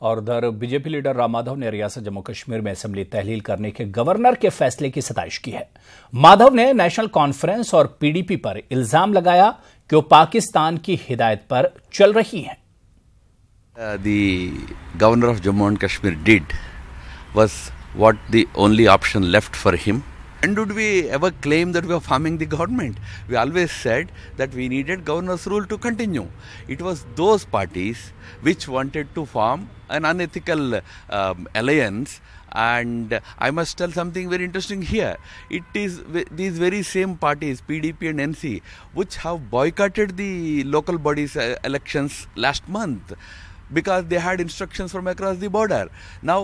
और उधर BJP leader Ram Madhav ने रियासत जम्मू कश्मीर में असेंबली तहलील करने के गवर्नर के फैसले की सताइश की है। माधव ने नेशनल कॉन्फ्रेंस और पीडीपी पर इल्जाम लगाया कि वो पाकिस्तान की हिदायत पर चल रही हैं। The governor of Jammu and Kashmir did was what the only option left for him. When did we ever claim that we are farming the government? We always said that we needed governor's rule to continue. It was those parties which wanted to form an unethical alliance. And I must tell something very interesting here. It is these very same parties, PDP and NC, which have boycotted the local bodies elections last month because they had instructions from across the border. Now,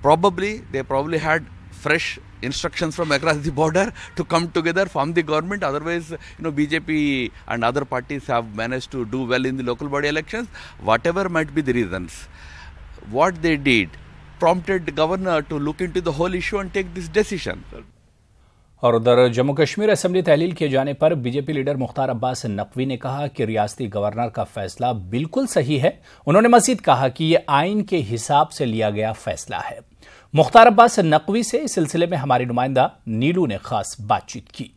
they probably had fresh instructions from across the border to come together, form the government. Otherwise, BJP and other parties have managed to do well in the local body elections. Whatever might be the reasons, what they did prompted the governor to look into the whole issue and take this decision. और उधर Jammu Kashmir assembly तहलील किए जाने पर BJP leader Mukhtar Abbas Naqvi ने कहा कि रियासती governor का फैसला बिल्कुल सही है। उन्होंने मजीद कहा कि यह आइन के हिसाब से लिया गया फैसला है। मुख्तार अब्बास नकवी से इस सिलसिले में हमारी नुमाइंदा नीलू ने खास बातचीत की।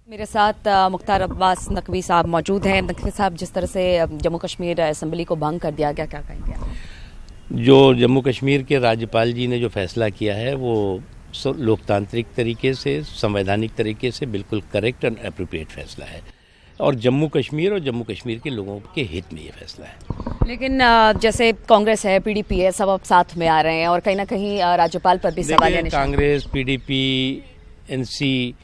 मेरे साथ मुख्तार अब्बास नकवी साहब मौजूद हैं। नकवी साहब, जिस तरह से जम्मू कश्मीर असेंबली को भंग कर दिया गया, क्या कहेंगे? जो जम्मू कश्मीर के राज्यपाल जी ने जो फैसला किया है वो लोकतांत्रिक तरीके से, संवैधानिक तरीके से बिल्कुल करेक्ट एंड एप्रोप्रिएट फैसला है और जम्मू कश्मीर और जम्मू कश्मीर के लोगों के हित में ये फैसला है। लेकिन जैसे कांग्रेस है, पीडीपी है, सब अब साथ में आ रहे हैं और कहीं ना कहीं राज्यपाल पर भी सवाल है। कांग्रेस, पीडीपी, एनसी,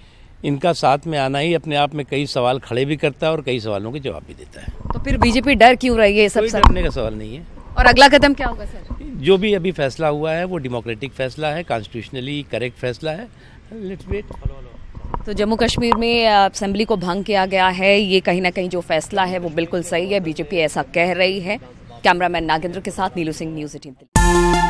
इनका साथ में आना ही अपने आप में कई सवाल खड़े भी करता है और कई सवालों के जवाब भी देता है। तो फिर बीजेपी डर क्यों रही है? कोई डरने का सवाल नहीं है। और अगला कदम क्या होगा सर? जो भी अभी फैसला हुआ है वो डेमोक्रेटिक फैसला है, कॉन्स्टिट्यूशनली करेक्ट फैसला है। Let's wait. तो जम्मू कश्मीर में असेंबली को भंग किया गया है, ये कहीं ना कहीं जो फैसला है वो बिल्कुल सही है, बीजेपी ऐसा कह रही है। कैमरामैन नागेंद्र के साथ नीलू सिंह, न्यूज़ 18।